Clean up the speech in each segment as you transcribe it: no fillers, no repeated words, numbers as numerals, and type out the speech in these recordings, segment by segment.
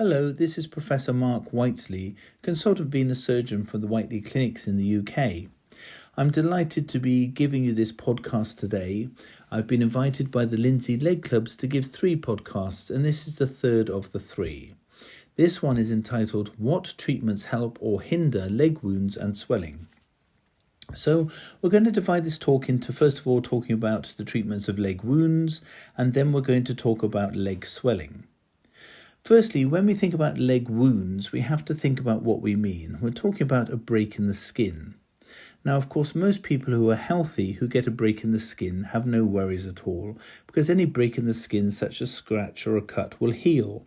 Hello, this is Professor Mark Whiteley, consultant venous surgeon for the Whiteley clinics in the UK. I'm delighted to be giving you this podcast today. I've been invited by the Lindsay Leg Clubs to give 3 podcasts, and this is the third of the 3. This one is entitled, What Treatments Help or Hinder Leg Wounds and Swelling? So we're going to divide this talk into, first of all, talking about the treatments of leg wounds, and then we're going to talk about leg swelling. Firstly, when we think about leg wounds, we have to think about what we mean. We're talking about a break in the skin. Now, of course, most people who are healthy who get a break in the skin have no worries at all, because any break in the skin, such as a scratch or a cut, will heal.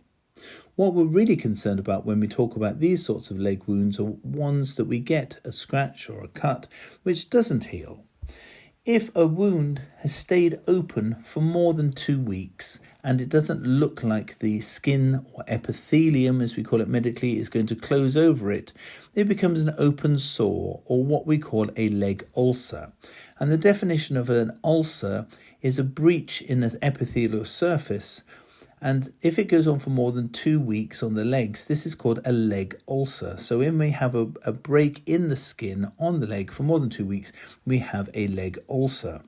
What we're really concerned about when we talk about these sorts of leg wounds are ones that we get a scratch or a cut which doesn't heal. If a wound has stayed open for more than 2 weeks and it doesn't look like the skin or epithelium, as we call it medically, is going to close over it, it becomes an open sore, or what we call a leg ulcer. And the definition of an ulcer is a breach in an epithelial surface. And if it goes on for more than 2 weeks on the legs, this is called a leg ulcer. So when we have a break in the skin on the leg for more than 2 weeks, we have a leg ulcer.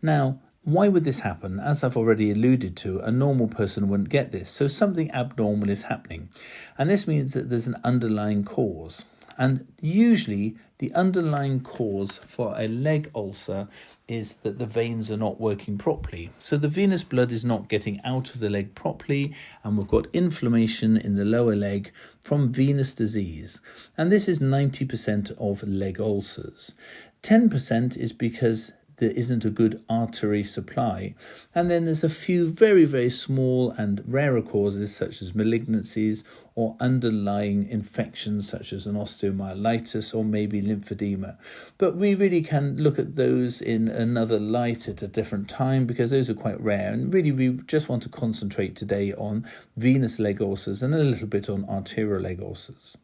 Now, why would this happen? As I've already alluded to, a normal person wouldn't get this. So something abnormal is happening. And this means that there's an underlying cause. And usually the underlying cause for a leg ulcer is that the veins are not working properly. So the venous blood is not getting out of the leg properly, and we've got inflammation in the lower leg from venous disease. And this is 90% of leg ulcers. 10% is because there isn't a good artery supply. And then there's a few very, very small and rarer causes such as malignancies or underlying infections such as an osteomyelitis or maybe lymphedema. But we really can look at those in another light at a different time because those are quite rare. And really we just want to concentrate today on venous leg ulcers and a little bit on arterial leg ulcers.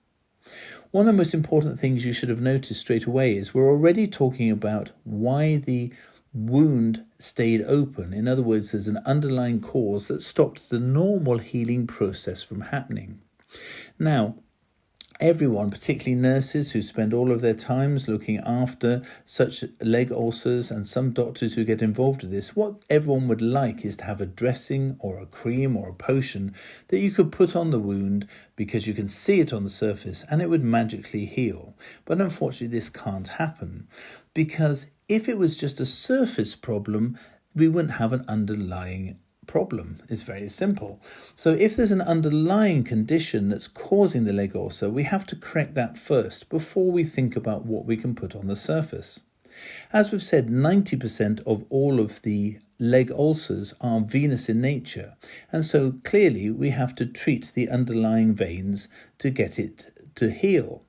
One of the most important things you should have noticed straight away is we're already talking about why the wound stayed open. In other words, there's an underlying cause that stopped the normal healing process from happening. Now, everyone, particularly nurses who spend all of their times looking after such leg ulcers and some doctors who get involved with this, what everyone would like is to have a dressing or a cream or a potion that you could put on the wound because you can see it on the surface and it would magically heal. But unfortunately, this can't happen because if it was just a surface problem, we wouldn't have an underlying problem. It's very simple. So if there's an underlying condition that's causing the leg ulcer, we have to correct that first before we think about what we can put on the surface. As we've said, 90% of all of the leg ulcers are venous in nature, and so clearly we have to treat the underlying veins to get it to heal.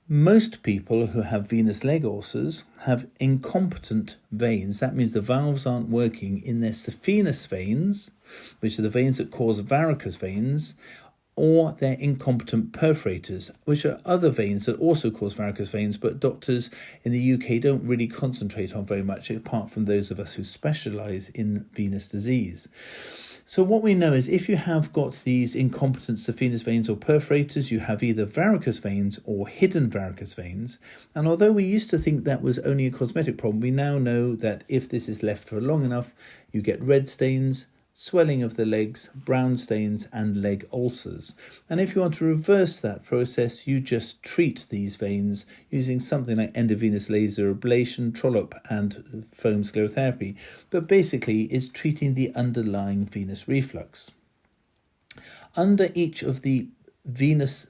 Most people who have venous leg ulcers have incompetent veins. That means the valves aren't working in their saphenous veins, which are the veins that cause varicose veins, or their incompetent perforators, which are other veins that also cause varicose veins, but doctors in the UK don't really concentrate on very much, apart from those of us who specialise in venous disease. So what we know is if you have got these incompetent saphenous veins or perforators, you have either varicose veins or hidden varicose veins. And although we used to think that was only a cosmetic problem, we now know that if this is left for long enough, you get red stains, swelling of the legs, brown stains, and leg ulcers. And if you want to reverse that process, you just treat these veins using something like endovenous laser ablation, trollop, and foam sclerotherapy. But basically, it's treating the underlying venous reflux. Under each of the venous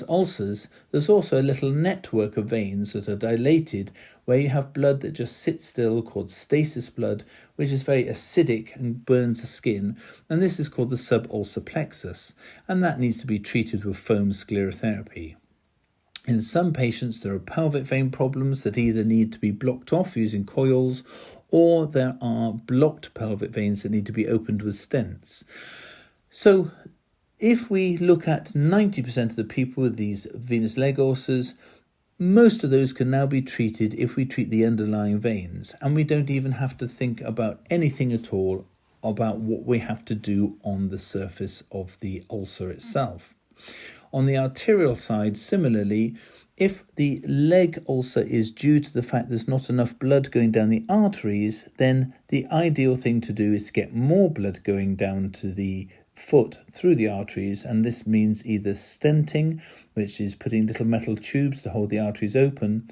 ulcers, there's also a little network of veins that are dilated where you have blood that just sits still called stasis blood, which is very acidic and burns the skin, and this is called the subulcer plexus, and that needs to be treated with foam sclerotherapy. In some patients, there are pelvic vein problems that either need to be blocked off using coils, or there are blocked pelvic veins that need to be opened with stents. So if we look at 90% of the people with these venous leg ulcers, most of those can now be treated if we treat the underlying veins, and we don't even have to think about anything at all about what we have to do on the surface of the ulcer itself. On the arterial side, similarly, if the leg ulcer is due to the fact there's not enough blood going down the arteries, then the ideal thing to do is to get more blood going down to the foot through the arteries, and this means either stenting, which is putting little metal tubes to hold the arteries open,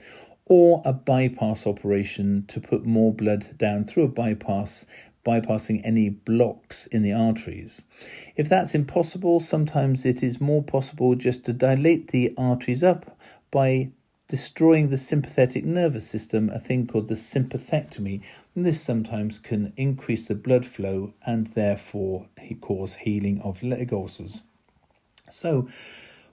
or a bypass operation to put more blood down through a bypassing any blocks in the arteries. If that's impossible, sometimes it is more possible just to dilate the arteries up by destroying the sympathetic nervous system, a thing called the sympathectomy, and this sometimes can increase the blood flow and therefore cause healing of leg ulcers. So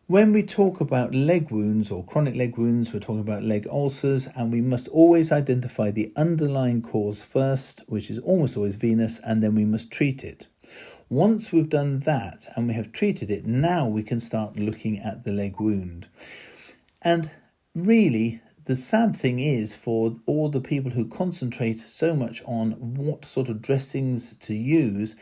when we talk about leg wounds or chronic leg wounds, we're talking about leg ulcers, and we must always identify the underlying cause first, which is almost always venous, and then we must treat it. Once we've done that and we have treated it, now we can start looking at the leg wound. And really, the sad thing is, for all the people who concentrate so much on what sort of dressings to use,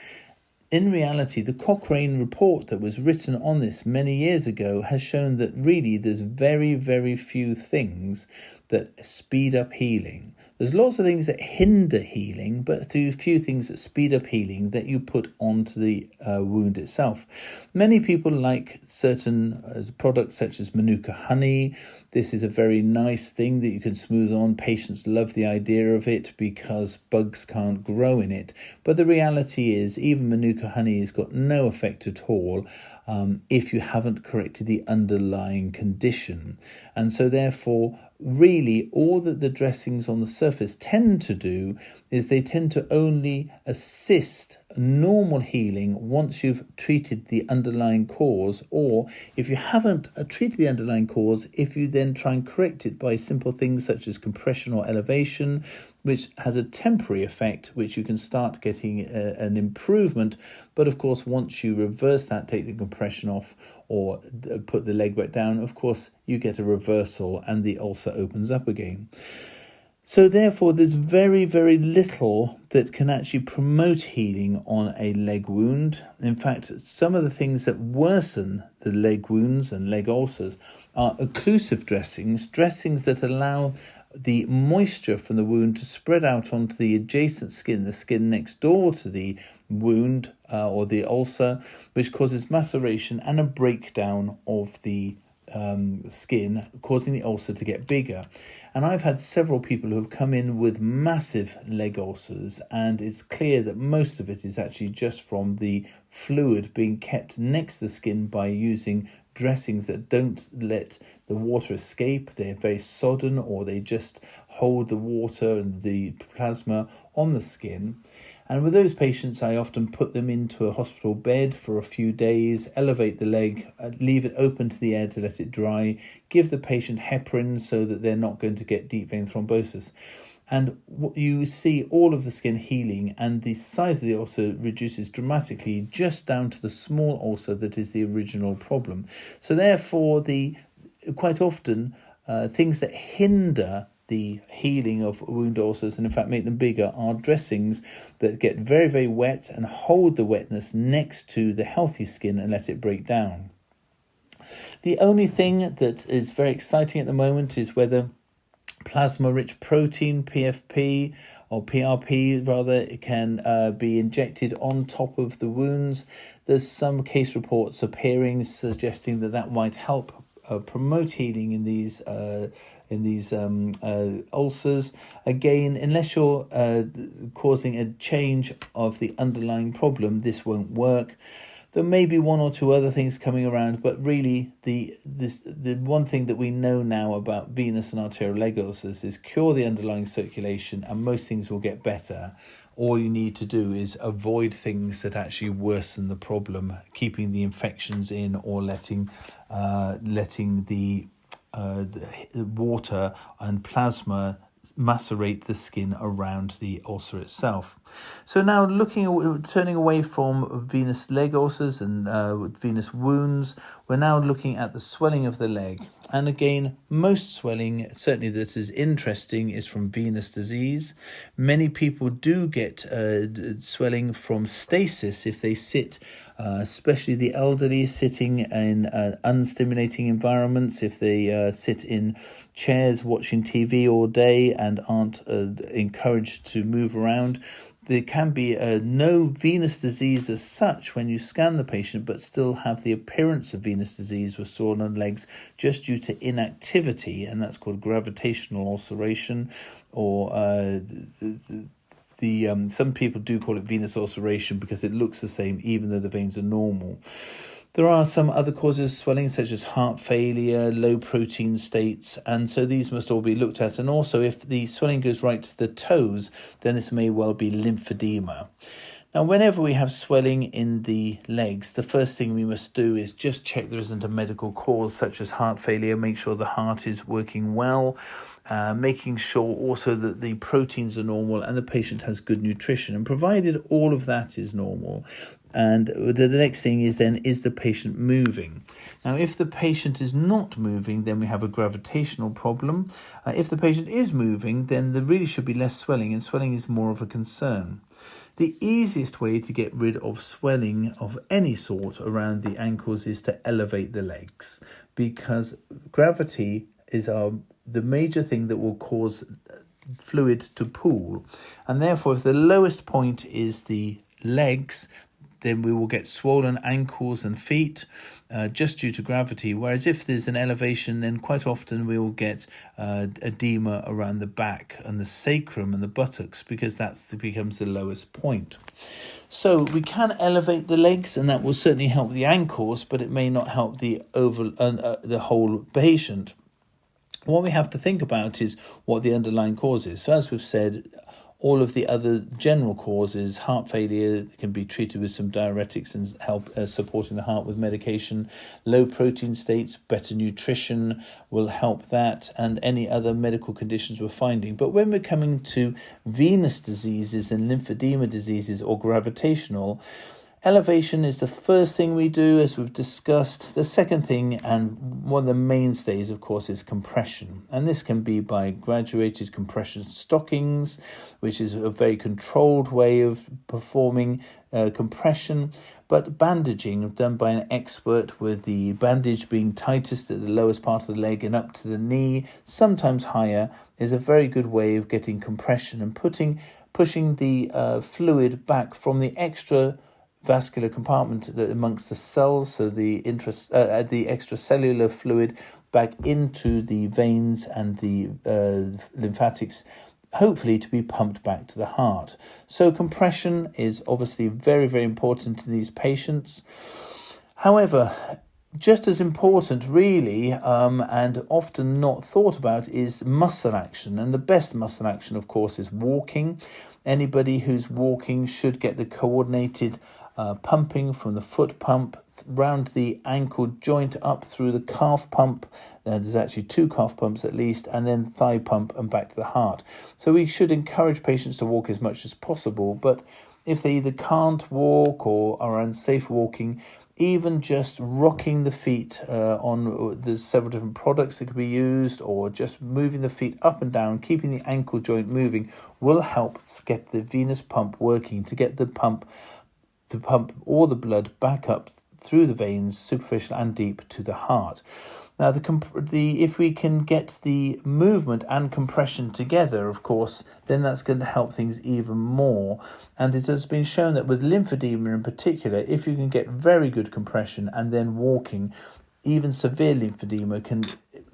in reality, the Cochrane report that was written on this many years ago has shown that really there's very, very few things that speed up healing. There's lots of things that hinder healing, but a few things that speed up healing that you put onto the wound itself. Many people like certain products such as Manuka honey. This is a very nice thing that you can smooth on. Patients love the idea of it because bugs can't grow in it. But the reality is even Manuka honey has got no effect at all if you haven't corrected the underlying condition. And so therefore, really all that the dressings on the surface tend to do is they tend to only assist normal healing once you've treated the underlying cause, or if you haven't treated the underlying cause, if you then try and correct it by simple things such as compression or elevation, which has a temporary effect, which you can start getting an improvement. But of course, once you reverse that, take the compression off or put the leg back down, of course, you get a reversal and the ulcer opens up again. So therefore, there's very, very little that can actually promote healing on a leg wound. In fact, some of the things that worsen the leg wounds and leg ulcers are occlusive dressings that allow the moisture from the wound to spread out onto the adjacent skin, the skin next door to the wound or the ulcer, which causes maceration and a breakdown of the skin, causing the ulcer to get bigger. And I've had several people who have come in with massive leg ulcers, and it's clear that most of it is actually just from the fluid being kept next to the skin by using dressings that don't let the water escape. They're very sodden, or they just hold the water and the plasma on the skin. And with those patients, I often put them into a hospital bed for a few days, elevate the leg, leave it open to the air to let it dry, give the patient heparin so that they're not going to get deep vein thrombosis. And you see all of the skin healing, and the size of the ulcer reduces dramatically just down to the small ulcer that is the original problem. So therefore, quite often, things that hinder the healing of wound ulcers and in fact make them bigger are dressings that get very, very wet and hold the wetness next to the healthy skin and let it break down. The only thing that is very exciting at the moment is whether plasma-rich protein, PFP, or PRP rather, it can be injected on top of the wounds. There's some case reports appearing suggesting that might help promote healing in these ulcers. Again, unless you're causing a change of the underlying problem, this won't work. There may be one or two other things coming around, but really the one thing that we know now about venous and arterial leg ulcers is cure the underlying circulation and most things will get better. All you need to do is avoid things that actually worsen the problem, keeping the infections in or letting the water and plasma macerate the skin around the ulcer itself. So now turning away from venous leg ulcers and venous wounds, we're now looking at the swelling of the leg. And again, most swelling, certainly that is interesting, is from venous disease. Many people do get swelling from stasis if they sit, especially the elderly, sitting in unstimulating environments, if they sit in chairs watching TV all day and aren't encouraged to move around. There can be no venous disease as such when you scan the patient, but still have the appearance of venous disease with swollen legs just due to inactivity, and that's called gravitational ulceration, or some people do call it venous ulceration because it looks the same even though the veins are normal. There are some other causes of swelling, such as heart failure, low protein states, and so these must all be looked at. And also, if the swelling goes right to the toes, then this may well be lymphedema. Now, whenever we have swelling in the legs, the first thing we must do is just check there isn't a medical cause, such as heart failure, make sure the heart is working well, making sure also that the proteins are normal and the patient has good nutrition. And provided all of that is normal, and the next thing is then, is the patient moving? Now, if the patient is not moving, then we have a gravitational problem. If the patient is moving, then there really should be less swelling, and swelling is more of a concern. The easiest way to get rid of swelling of any sort around the ankles is to elevate the legs, because gravity is the major thing that will cause fluid to pool. And therefore, if the lowest point is the legs, then we will get swollen ankles and feet just due to gravity. Whereas if there's an elevation, then quite often we will get edema around the back and the sacrum and the buttocks, because that becomes the lowest point. So we can elevate the legs, and that will certainly help the ankles, but it may not help the whole patient. What we have to think about is what the underlying cause is. So as we've said, all of the other general causes, heart failure can be treated with some diuretics and help supporting the heart with medication. Low protein states, better nutrition will help that, and any other medical conditions we're finding. But when we're coming to venous diseases and lymphedema diseases or gravitational, elevation is the first thing we do, as we've discussed. The second thing, and one of the mainstays, of course, is compression. And this can be by graduated compression stockings, which is a very controlled way of performing compression. But bandaging, done by an expert, with the bandage being tightest at the lowest part of the leg and up to the knee, sometimes higher, is a very good way of getting compression and pushing the fluid back from the extravascular compartment amongst the cells, so the extracellular fluid back into the veins and the lymphatics, hopefully to be pumped back to the heart. So compression is obviously very, very important in these patients. However, just as important, really, and often not thought about, is muscle action. And the best muscle action, of course, is walking. Anybody who's walking should get the coordinated pumping from the foot pump round the ankle joint up through the calf pump. There's actually 2 calf pumps at least, and then thigh pump and back to the heart. So we should encourage patients to walk as much as possible, but if they either can't walk or are unsafe walking, even just rocking the feet on the several different products that could be used, or just moving the feet up and down, keeping the ankle joint moving, will help get the venous pump working, to get the pump all the blood back up through the veins, superficial and deep, to the heart. Now, if we can get the movement and compression together, of course, then that's going to help things even more. And it has been shown that with lymphedema in particular, if you can get very good compression and then walking, even severe lymphedema can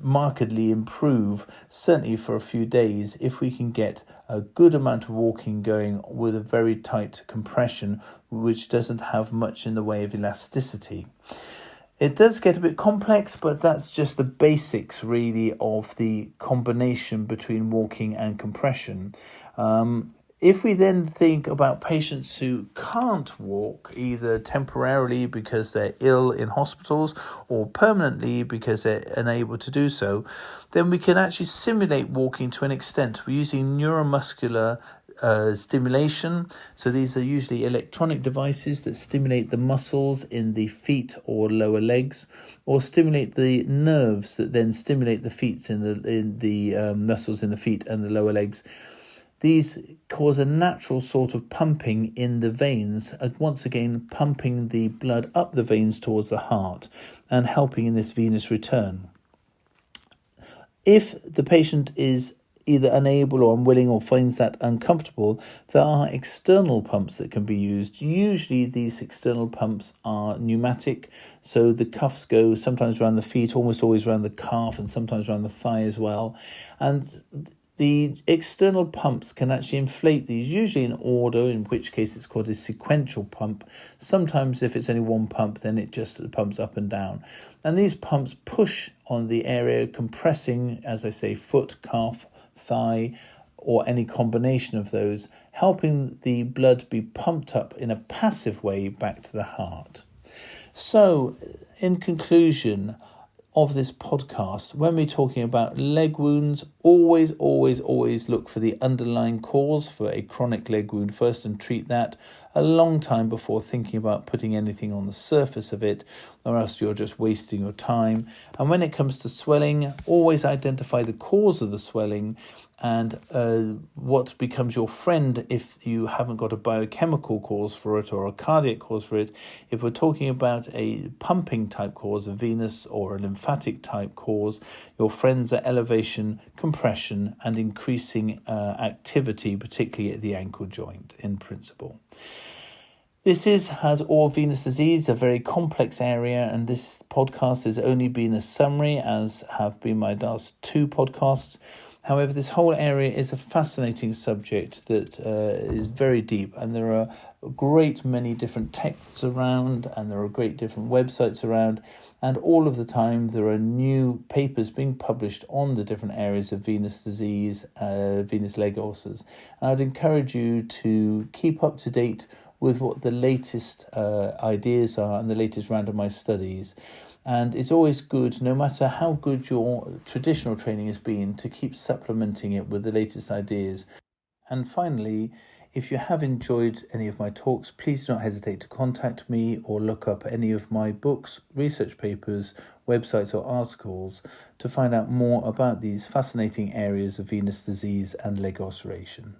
markedly improve, certainly for a few days, if we can get a good amount of walking going with a very tight compression, which doesn't have much in the way of elasticity. It does get a bit complex, but that's just the basics, really, of the combination between walking and compression. If we then think about patients who can't walk, either temporarily because they're ill in hospitals or permanently because they're unable to do so, then we can actually simulate walking to an extent. We're using neuromuscular stimulation. So these are usually electronic devices that stimulate the muscles in the feet or lower legs, or stimulate the nerves that then stimulate the feet in the muscles in the feet and the lower legs. These cause a natural sort of pumping in the veins, and once again pumping the blood up the veins towards the heart and helping in this venous return. If the patient is either unable or unwilling or finds that uncomfortable, there are external pumps that can be used. Usually these external pumps are pneumatic, so the cuffs go sometimes around the feet, almost always around the calf, and sometimes around the thigh as well. And the external pumps can actually inflate these, usually in order, in which case it's called a sequential pump. Sometimes if it's only one pump, then it just pumps up and down. And these pumps push on the area, compressing, as I say, foot, calf, thigh, or any combination of those, helping the blood be pumped up in a passive way back to the heart. So, in conclusion of this podcast, when we're talking about leg wounds, always look for the underlying cause for a chronic leg wound first and treat that a long time before thinking about putting anything on the surface of it, or else you're just wasting your time. And when it comes to swelling, always identify the cause of the swelling and what becomes your friend if you haven't got a biochemical cause for it or a cardiac cause for it. If we're talking about a pumping type cause, a venous or a lymphatic type cause, your friends are elevation, compression, and increasing activity, particularly at the ankle joint in principle. This has all venous disease, a very complex area, and this podcast has only been a summary, as have been my last two podcasts. However, this whole area is a fascinating subject that is very deep, and there are a great many different texts around, and there are great different websites around, and all of the time there are new papers being published on the different areas of venous disease, venous leg ulcers. And I'd encourage you to keep up to date with what the latest ideas are and the latest randomized studies. And it's always good, no matter how good your traditional training has been, to keep supplementing it with the latest ideas. And finally, if you have enjoyed any of my talks, please do not hesitate to contact me or look up any of my books, research papers, websites or articles to find out more about these fascinating areas of venous disease and leg ulceration.